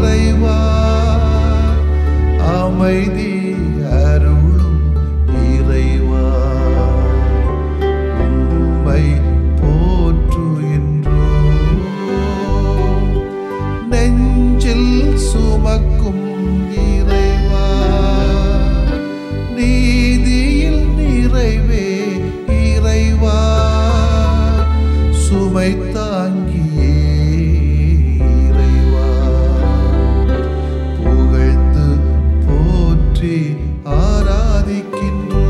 இறைவா அமைதி அருளும் இறைவா உம்மை போற்றுகின்றோம். நெஞ்சில் சுமக்கும் இறைவா நீதியில் நிறைவே இறைவா சுமை தாங்கியே இறைவா புகழ்ந்து போற்றி ஆராதிக்கின்றோம்.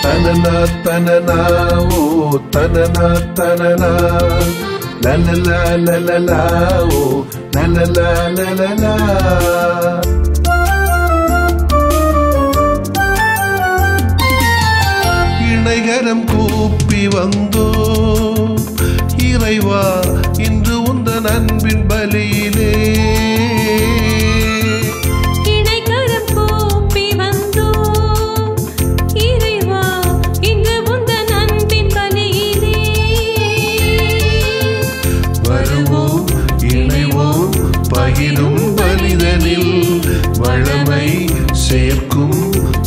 தனனா தனனா ஓ தனனா தனனா லலலா லலலா ஓ லலலா லலலா இணைகரம் கூப்பி வந்தோ இறைவா இன்று உந்தன் அன்பின் பலியிலே பகிரும் பலிதனில் வளமை சேர்க்கும்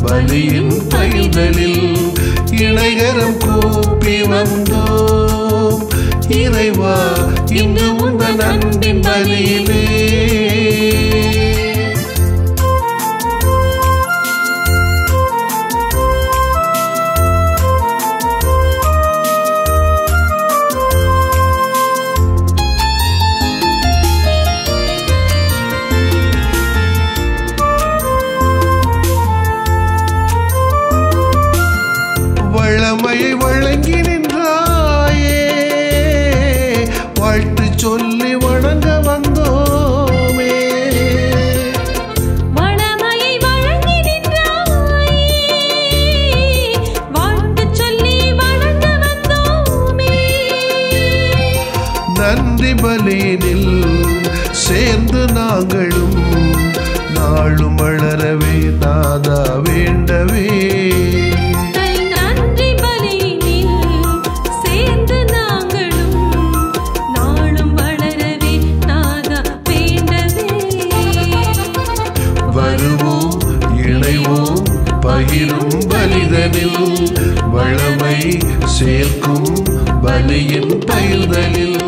பலியின் பைதலில் இணைகரம் கூப்பி வந்தோம் இறைவா இன்று உந்தன் அன்பின் பலியிலே வளமையை வழங்கி நின்றாயே வாழ்த்து சொல்லி வணங்க வந்தோமே வளமையை வழங்கி நின்றாயே வாழ்த்து சொல்லி வணங்க வந்தோமே நன்றி பலியினில் சேர்ந்து நாங்களும் நாளும் வளரவே நாதா வேண்டவே பகிரும் பலிதனில் வளமை சேர்க்கும் பலியின் பயிர்தலில்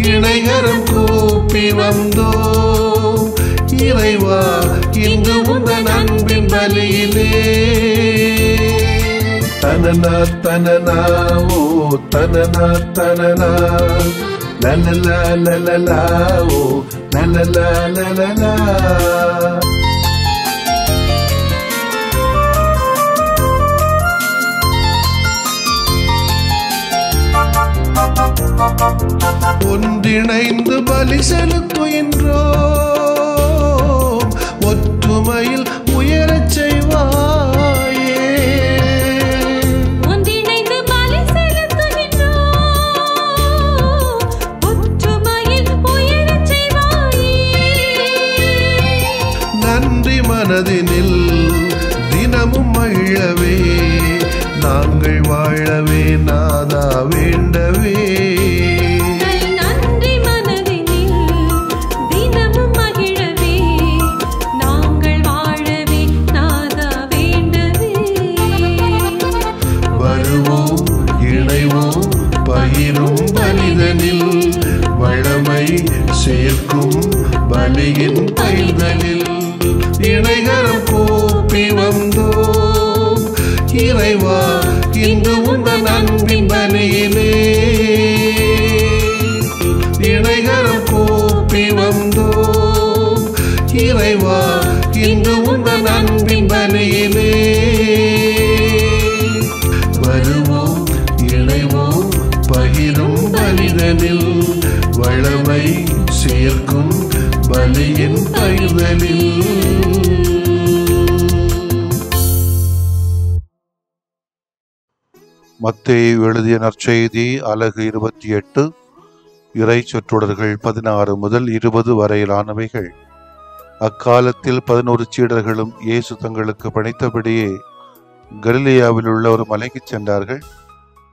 இணைகரம் கூப்பி வந்தோ இறைவா இன்று உந்தன் அன்பின் பலியிலே தனனா தனனா ஓ தனனா தனனா லலலா லலலா ஓ லலலா லலலா ஒன்றிணைந்து பலி செலுத்துகின்றோம் ஒற்றுமையில் உயரச் செய்வாயே ஒன்றிணைந்து பலி செலுத்துகின்றோம் ஒற்றுமையில் உயரச் செய்வாயே நன்றி மனதினில் தினமும் மகிழவே நாங்கள் வாழவே நாதா வேண்டவே நன்றி மனதினில் தினமும் மகிழவே நாங்கள் வாழவே நாதா வேண்டவே வருவோம் இணைவோம் பகிரும் பலிதனில் வளமை சேர்க்கும் பலியின் பயிர்தலில் இணைகரம் கூப்பி வந்தோம் இறைவா இன்று உந்தன் அன்பின் பலியிலே இணைகரம் கூப்பி வந்தோம் இறைவா இன்று உந்தன் அன்பின் பலியிலே வருவோம் இணைவோம் பகிரும் பலிதனில் வளமை சேர்க்கும் பலியின் பயிர்தலில் மத்தேயு எழுதிய நற்செய்தி அலகு 28 இறை சொற்றொடர்கள் 16 முதல் 20 வரையிலானவைகள். அக்காலத்தில் 11 சீடர்களும் இயேசு தங்களுக்கு பணித்தபடியே கலிலேயாவில் உள்ள ஒரு மலைக்கு சென்றார்கள்.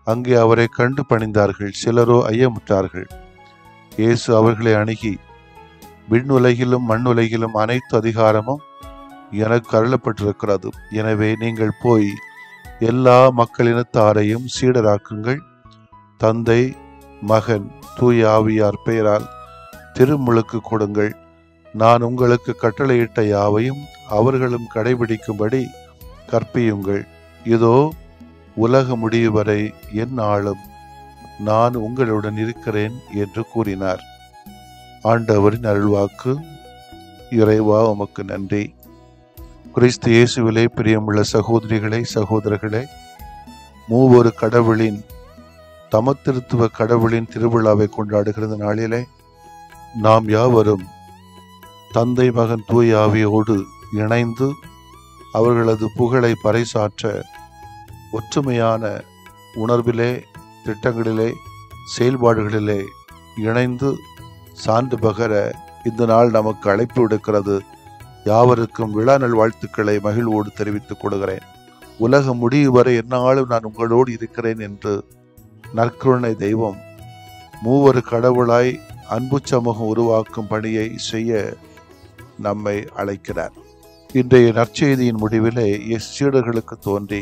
அங்கே அவரை கண்டு பணிந்தார்கள். சிலரோ ஐயமுற்றார்கள். இயேசு அவர்களை அணுகி, விண்ணுலகிலும் மண்ணுலகிலும் அனைத்து அதிகாரமும் எனக்கு அருளப்பட்டிருக்கிறது. எனவே நீங்கள் போய் எல்லா மக்களினத்தாரையும் சீடராக்குங்கள். தந்தை, மகன், தூய ஆவியார் பெயரால் திருமுழுக்கு கொடுங்கள். நான் உங்களுக்கு கட்டளையிட்ட யாவையும் அவர்களும் கடைபிடிக்கும்படி கற்பியுங்கள். இதோ உலக முடிவு வரை எந்நாளும் நான் உங்களுடன் இருக்கிறேன் என்று கூறினார். ஆண்டவரின் அருள்வாக்கு. இறைவா, உமக்கு நன்றி. கிறிஸ்து இயேசுவிலே பிரியமுள்ள சகோதரிகளே, சகோதரர்களே, மூவொரு கடவுளின் தமத்திருத்துவ கடவுளின் திருவிழாவை கொண்டாடுகிற நாளிலே நாம் யாவரும் தந்தை, மகன், தூய ஆவியோடு இணைந்து அவர்களது புகழை பறைசாற்ற ஒற்றுமையான உணர்விலே, திட்டங்களிலே, செயல்பாடுகளிலே இணைந்து சான்று பகர இந்த நாள் நமக்கு அழைப்பு விடுக்கிறது. யாவருக்கும் விழா நல் வாழ்த்துக்களை மகிழ்வோடு தெரிவித்துக் கொள்கிறேன். உலக முடிவு வரை எந்நாளும் நான் உங்களோடு இருக்கிறேன் என்று நற்கருணை தெய்வம் மூவரு கடவுளாய் அன்பு சமூகம் உருவாக்கும் பணியை செய்ய நம்மை அழைக்கிறார். இன்றைய நற்செய்தியின் முடிவிலே சீடர்களுக்கு தோன்றி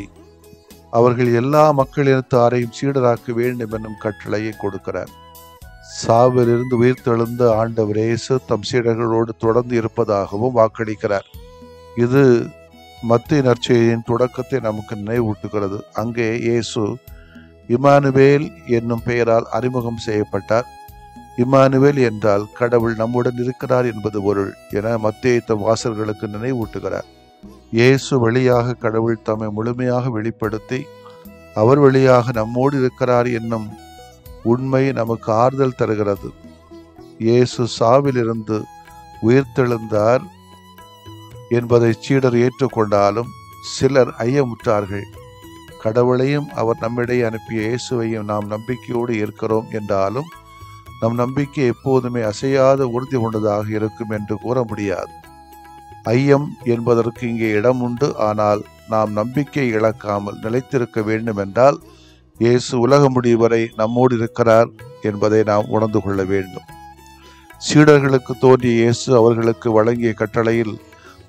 அவர்கள் எல்லா மக்களினத்தாரையும் சீடராக்க வேண்டும் என்னும் கட்டளையை கொடுக்கிறார். சாவிலிருந்து உயிர்த்தெழுந்த ஆண்டவர் இயேசு தம் சீடர்களோடு தொடர்ந்து இருப்பதாகவும் வாக்களிக்கிறார். இது மத்திய நற்செய்தியின் தொடக்கத்தை நமக்கு நினைவூட்டுகிறது. அங்கே இயேசு இம்மானுவேல் என்னும் பெயரால் அறிமுகம் செய்யப்பட்டார். இம்மானுவேல் என்றால் கடவுள் நம்முடன் இருக்கிறார் என்பது பொருள் என மத்தேயு தம் வாசகர்களுக்கு நினைவூட்டுகிறார். இயேசு வழியாக கடவுள் தம்மை முழுமையாக வெளிப்படுத்தி அவர் வழியாக நம்மோடு இருக்கிறார் என்னும் உண்மை நமக்கு ஆறுதல் தருகிறது. இயேசு சாவிலிருந்து உயிர்த்தெழுந்தார் என்பதை சீடர் ஏற்றுக்கொண்டாலும் சிலர் ஐயமுற்றார்கள். கடவுளையும் அவர் நம்மிடையே அனுப்பிய இயேசுவையும் நாம் நம்பிக்கையோடு இருக்கிறோம் என்றாலும் நம் நம்பிக்கை எப்போதுமே அசையாத உறுதி கொண்டதாக இருக்கும் என்று கூற முடியாது. ஐயம் என்பதற்கு இங்கே இடம் உண்டு. ஆனால் நாம் நம்பிக்கை இழக்காமல் நிலைத்திருக்க வேண்டும் என்றால் இயேசு உலக முடிவு வரை நம்மோடு இருக்கிறார் என்பதை நாம் உணர்ந்து கொள்ள வேண்டும். சீடர்களுக்கு தோன்றிய இயேசு அவர்களுக்கு வழங்கிய கட்டளையில்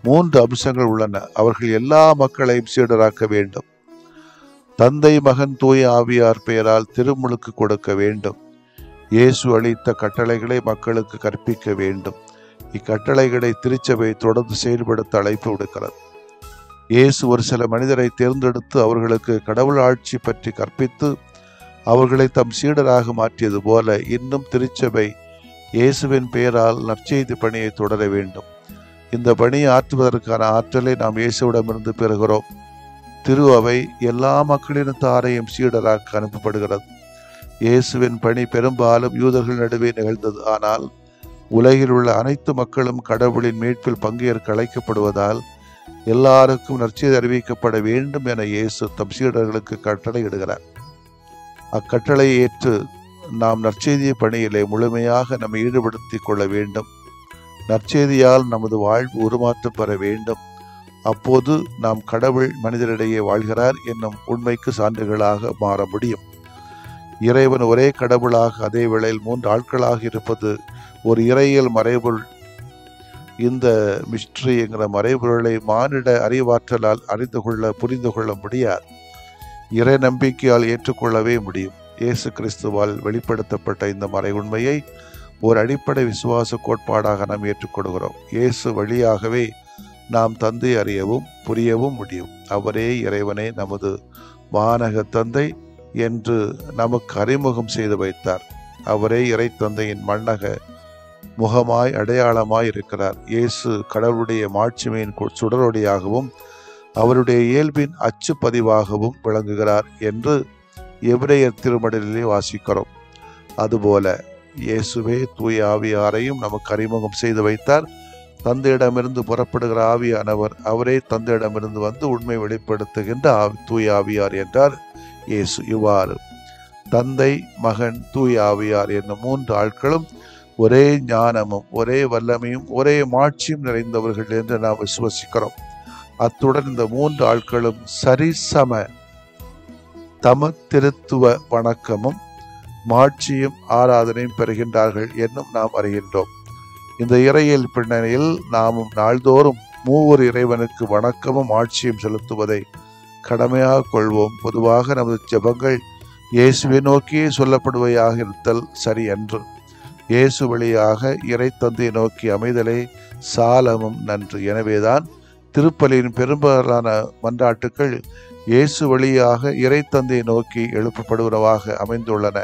3 அம்சங்கள் உள்ளன. அவர்கள் எல்லா மக்களையும் சீடராக்க வேண்டும். தந்தை, மகன், தூய ஆவியார் பெயரால் திருமுழுக்கு கொடுக்க வேண்டும். இயேசு அளித்த கட்டளைகளை மக்களுக்கு கற்பிக்க வேண்டும். இக்கட்டளைகளை திருச்சபை தொடர்ந்து செயல்படுத்த அழைப்பு விடுக்கிறது. இயேசு ஒரு சில மனிதரை தேர்ந்தெடுத்து அவர்களுக்கு கடவுள் ஆட்சி பற்றி கற்பித்து அவர்களை தம் சீடராக மாற்றியது போல இன்னும் திருச்சபை இயேசுவின் பெயரால் நற்செய்தி பணியை தொடர வேண்டும். இந்த பணியை ஆற்றுவதற்கான ஆற்றலை நாம் இயேசுவிடமிருந்து பெறுகிறோம். திரு அவை எல்லா மக்களினத்தாரையும் சீடராக அனுப்பப்படுகிறது. இயேசுவின் பணி பெரும்பாலும் யூதர்கள் நடுவே நிகழ்ந்தது. ஆனால் உலகில் உள்ள அனைத்து மக்களும் கடவுளின் மீட்பில் பங்கேற்க அழைக்கப்படுவதால் எல்லாருக்கும் நற்செய்தி அறிவிக்கப்பட வேண்டும் என இயேசு தம் சீடர்களுக்கு கட்டளையிடுகிறார். அக்கட்டளையை ஏற்று நாம் நற்செய்திய பணியிலே முழுமையாக நம்மை ஈடுபடுத்திக் கொள்ள வேண்டும். நற்செய்தியால் நமது வாழ்வு உருமாற்றம் பெற வேண்டும். அப்போது நாம் கடவுள் மனிதரிடையே வாழ்கிறார் என்னும் உண்மைக்கு சான்றுகளாக மாற முடியும். இறைவன் ஒரே கடவுளாக அதே வேளையில் 3 ஆட்களாக இருப்பது ஒரு இறையியல் மறைபொருள். இந்த மிஸ்ட்ரி என்கிற மறைபொருளை மானிட அறிவாற்றலால் புரிந்து கொள்ள முடியாது. இறை நம்பிக்கையால் ஏற்றுக்கொள்ளவே முடியும். இயேசு கிறிஸ்துவால் வெளிப்படுத்தப்பட்ட இந்த மறை உண்மையை ஒரு அடிப்படை விசுவாச கோட்பாடாக நாம் ஏற்றுக்கொள்கிறோம். இயேசு வழியாகவே நாம் தந்தை அறியவும் புரியவும் முடியும். அவரே இறைவனை நமது வானக தந்தை என்று நமக்கு அறிமுகம் செய்து வைத்தார். அவரே இறை தந்தையின் மண்ணக முகமாய் அடையாளமாய் இருக்கிறார். இயேசு கடவுளுடைய மாட்சிமையின் சுடரொளியாகவும் அவருடைய இயல்பின் அச்சு பதிவாகவும் விளங்குகிறார் என்று எபிரேயர் திருமடலிலே வாசிக்கிறோம். அதுபோல இயேசுவே தூய ஆவியாரையும் நமக்கு அறிமுகம் செய்து வைத்தார். தந்தையிடமிருந்து புறப்படுகிற ஆவியானவர் அவரே தந்தையிடமிருந்து வந்து உண்மை வெளிப்படுத்துகின்ற தூய ஆவியார் என்றார் இயேசு. இவ்வாறு தந்தை, மகன், தூய ஆவியார் என்னும் 3 ஆட்களும் ஒரே ஞானமும் ஒரே வல்லமையும் ஒரே மாட்சியும் நிறைந்தவர்கள் என்று நாம் விசுவசிக்கிறோம். அத்துடன் இந்த 3 ஆட்களும் சரிசம தமத்திருத்துவ வணக்கமும் மாட்சியும் ஆராதனையும் பெறுகின்றார்கள் என்னும் நாம் அறிகின்றோம். இந்த இறையியல் பின்னணியில் நாமும் நாள்தோறும் மூவர் இறைவனுக்கு வணக்கமும் ஆட்சியும் செலுத்துவதை கடமையாக கொள்வோம். பொதுவாக நமது ஜெபங்கள் இயேசுவை நோக்கியே சொல்லப்படுவையாக இருத்தல் சரி அன்று. இயேசு வழியாக இறை தந்தையை நோக்கி அமைதலே சாலமும் நன்று. எனவேதான் திருப்பலியின் பெரும்பாலான மன்றாட்டுக்கள் இயேசு வழியாக இறை தந்தையை நோக்கி எழுப்பப்படுவனவாக அமைந்துள்ளன.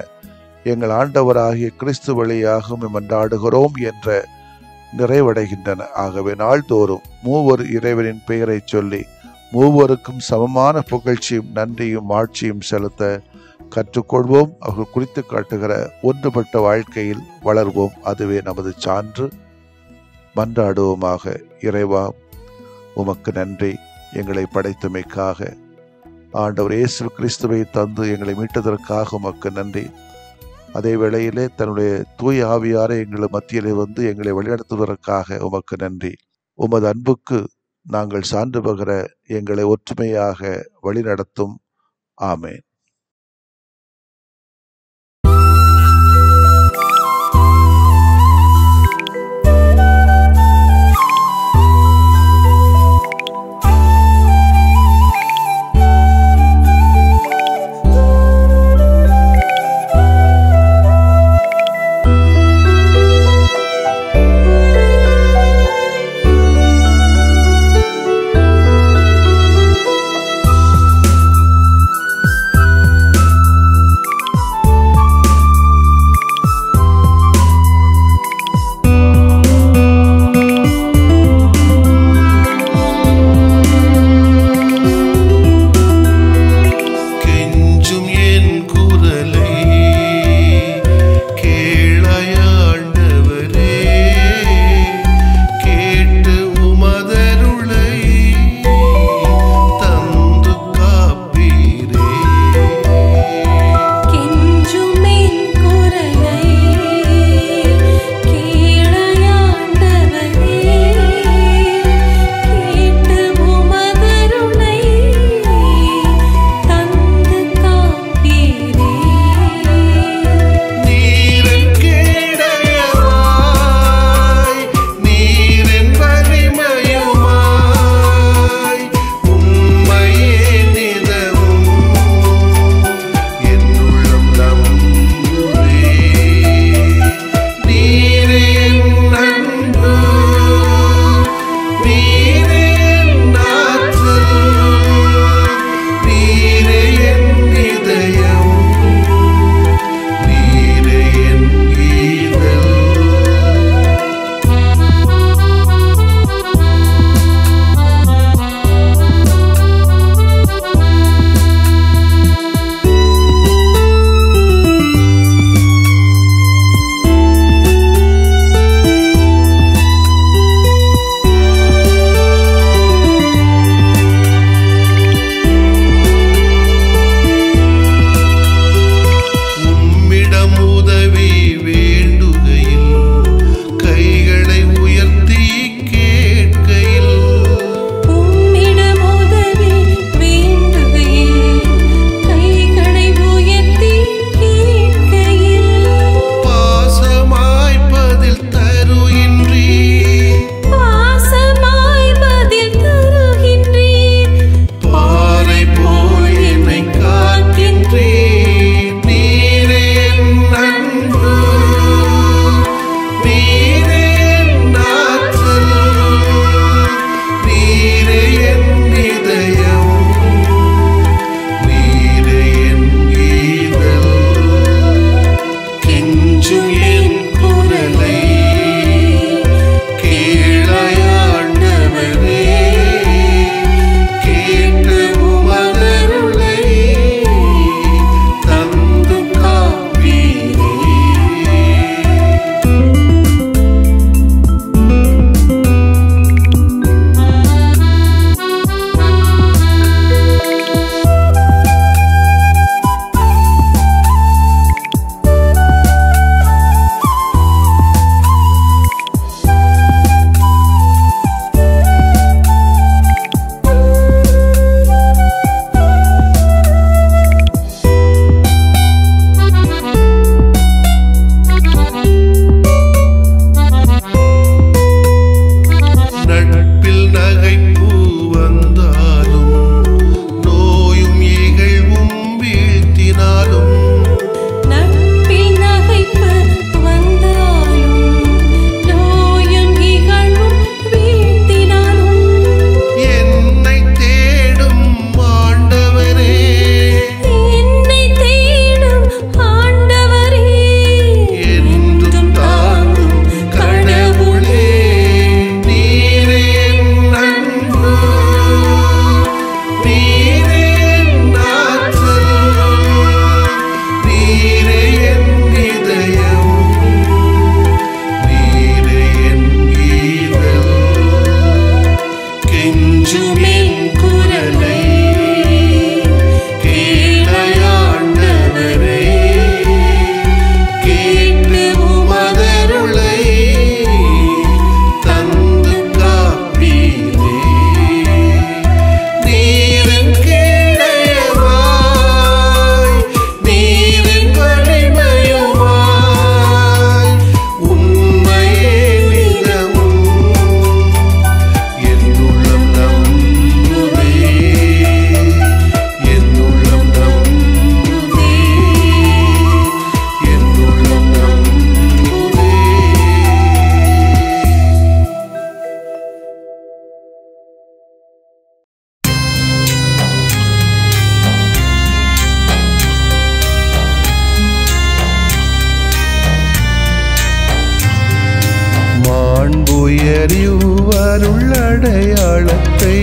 எங்கள் ஆண்டவராகிய கிறிஸ்து வழியாக மன்றாடுகிறோம் என்ற நிறைவடைகின்றன. ஆகவே நாள்தோறும் மூவர் இறைவனின் பெயரை சொல்லி மூவருக்கும் சமமான புகழ்ச்சியும் நன்றியும் ஆட்சியும் செலுத்த கற்றுக்கொள்வோம். அவர்கள் குறித்து காட்டுகிற ஒன்றுபட்ட வாழ்க்கையில் வளர்வோம். அதுவே நமது சான்று. மன்றாடுவோமாக. இறைவா, உமக்கு நன்றி எங்களை படைத்தமைக்காக. ஆண்டவர் இயேசு கிறிஸ்துவை தந்து எங்களை மீட்டதற்காக உமக்கு நன்றி. அதே வேளையிலே தன்னுடைய தூய ஆவியாரை எங்கள் மத்தியிலே வந்து எங்களை வழிநடத்துவதற்காக உமக்கு நன்றி. உமது அன்புக்கு நாங்கள் சான்று பகர எங்களை ஒற்றுமையாக வழிநடத்தும். ஆமேன். உயரிவருள்ளடையாளத்தை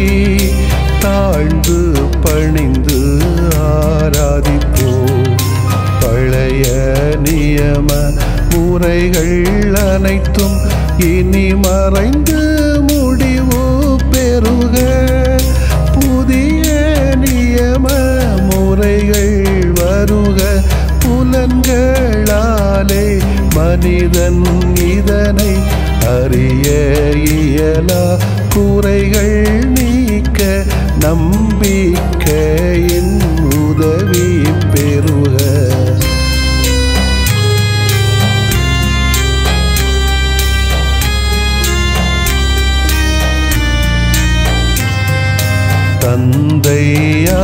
தாழ்ந்து பணிந்து ஆராதிப்போம். பழைய நியம முறைகள் அனைத்தும் இனி மறைந்து முடிவு பெறுக. புதிய நியம முறைகள் வருக. புலன்களாலே மனிதன் இதனை அறிய இயலா. குறைகள் நீக்க நம்பிக்கையின் உதவி பெறுக. தந்தை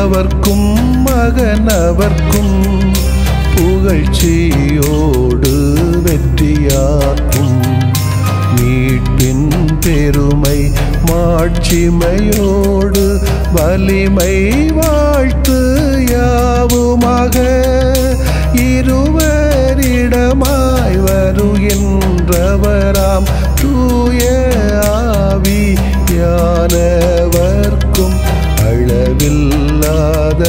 அவர்க்கும் மகன் அவர்க்கும் புகழ்ச்சியோடு வெற்றியாக்கும். மீட்பின் பெருமை மாட்சிமையோடு வலிமை வாழ்த்து யாவுமாக. இருவரிடமாய் வருகின்றவராம் தூய ஆவியானவர்க்கும் அளவில்லாத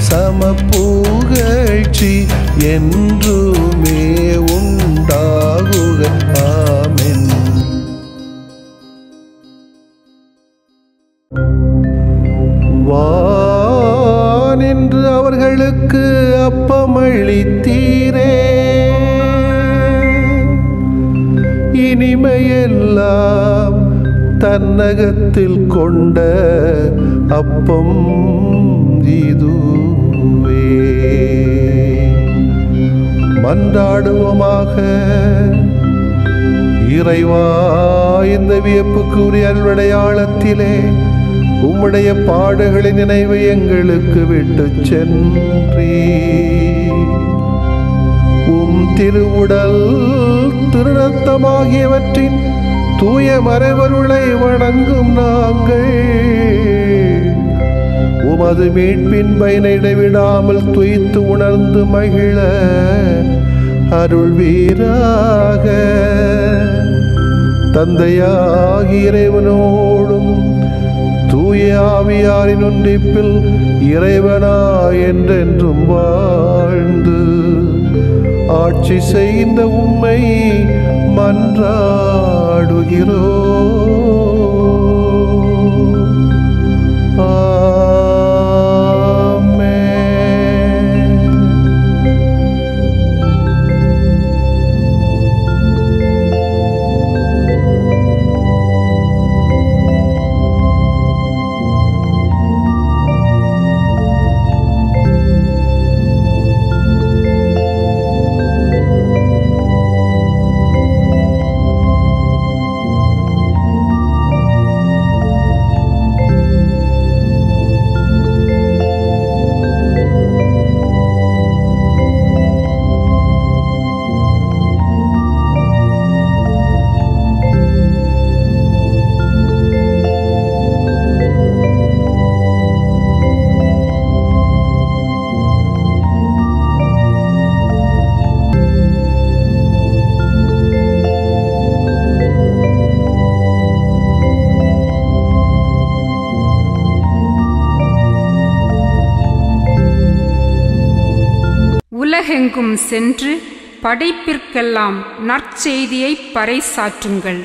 சமப்புகழ்ச்சி என்றுமே உண்டாகுக. ஆமென். வானின்று அவர்களுக்கு அப்பமளித்தீரே, இனிமையெல்லாம் தன்னகத்தில் கொண்ட அப்பம் இதுவே. மன்றாடுவோமாக. இறைவா, இந்த வியப்புக்குரிய அருளடையாளத்திலே உம்முடைய பாடுகளின் நினைவு எங்களுக்கு விட்டு சென்றீ. உம் திருவுடல் திருரத்தமாகியவற்றின் தூய மறைவருளை வணங்கும் நாங்கள் உமது மீட்பின் பயனை இடைவிடாமல் துய்த்து உணர்ந்து மகிழ அருள்வீராக. தந்தையாகிய இறைவனோடும் தூய ஆவியாரின் ஒன்றிப்பில் இறைவனா என்றென்றும் வாழ்ந்து ஆட்சி செய்கின்ற உம்மை மன்றாடுகிறோம். உலகெங்கும் சென்று படைப்பிற்கெல்லாம் நற்செய்தியை பறைசாற்றுங்கள்.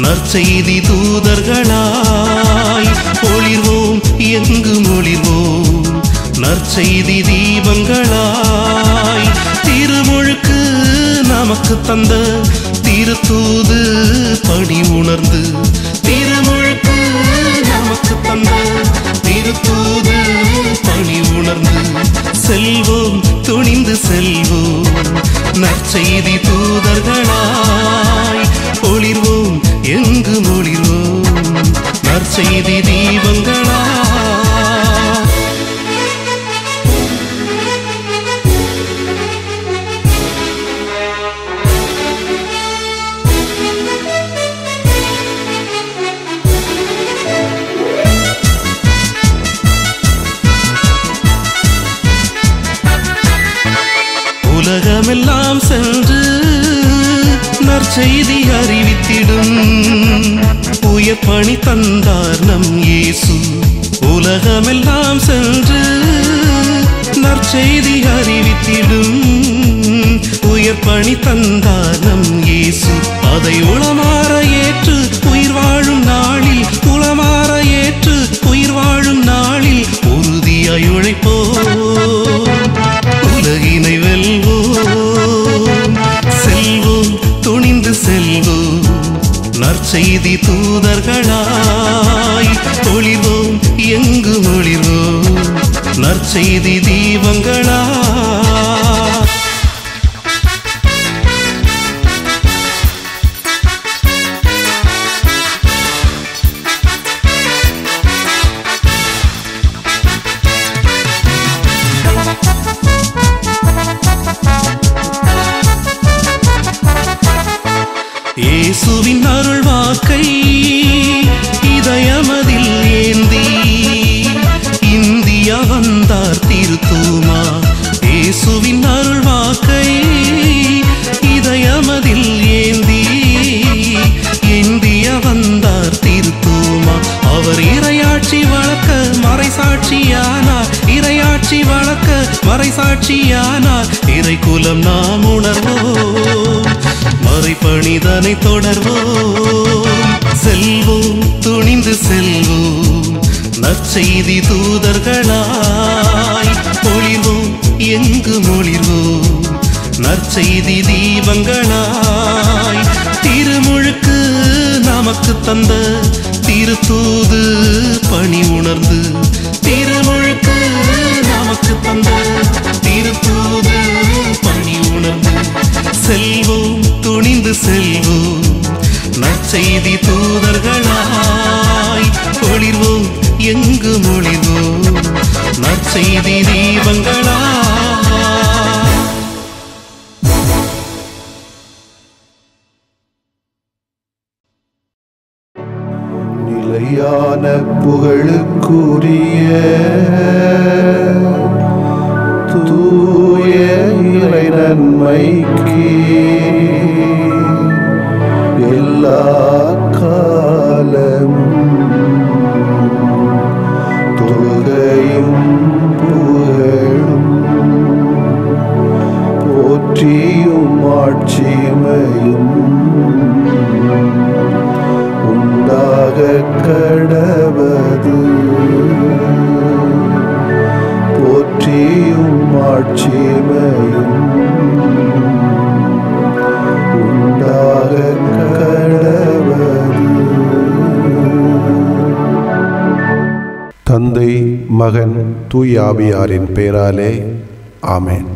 நற்செய்தி தூதர்களாய் ஒளிர்வோம், எங்கும் ஒளிர்வோம், நற்செய்தி தீபங்களாய். திருமுழுக்கு நமக்கு தந்த திருத்தூது பணி உணர்ந்து, திருமுழுக்கு நமக்கு தந்த திருத்தூது பணி உணர்ந்து செல்வோம், துணிந்து செல்வோம், நற்செய்தி தூதர்களாய் ஒளிர்வோம், எங்கும் ஒளிர்வோம். உலகமெல்லாம் சென்று நற்செய்தி அறிவித்திடும் உயர் பணி தந்தார் நம் இயேசு. உலகமெல்லாம் சென்று நற்செய்தி அறிவித்திடும் உயர் பணி தந்தார் நம் இயேசு. அதை உளமாற ஏற்று உயிர் வாழும் நாளில், உளமாற ஏற்று உயிர் வாழும் நாளில் உறுதியாய் உழைப்போம், உலகினை வெல்வோம். செல்வோம், துணிந்து செல்வோம், நற்செய்தி தூதர்களாய் ஒளிர்வோம், எங்கு ஒளிர்வோம், நற்செய்தி தீபங்களா. இயேசுவின் அருள் வாக்கை இதயமதில் ஏந்தி இந்தியா வந்தார் திருத்தூமா. இயேசுவின் அருள் வாக்கை இதயமதில் ஏந்தி இந்தியா வந்தார் திருத்தூமா. அவர் இறையாட்சி வளர்க்க மறைசாட்சியானார், இறையாட்சி வளர்க்க மறைசாட்சியானார். இறைக்குலம் நாம் உணர்வோம், மறைபணிதனை தொடர்வோம். செல்வோம், துணிந்து செல்வோம், நற்செய்தி தூதர்களாய் ஒளிர்வோம், எங்கு ஒளிர்வோம், நற்செய்தி தீபங்களாய். திருமுழுக்கு நமக்கு தந்த திருத்தூது பணி உணர்ந்து, திருமுழுக்கு நமக்கு தந்த திருத்தூது பணி உணர்ந்து செல்வோம், துணிந்து செல்வோம், நற்செய்தி தூதர்களாய் ஒளிர்வோம், எங்கு ஒளிர்வோம், நற்செய்தி தீபங்களா. நிலையான புகழுக்குரிய தூய இறை நன்மைக்கு எல்லா காலமும் தொழுகையும் புகழும் போற்றியும் ஆட்சிமையும் உண்டாக கடவது. போற்றியும் ஆட்சிமையும் உண்டாக கடவது. தந்தை, மகன், தூய ஆவியாரின் பெயராலே ஆமென்.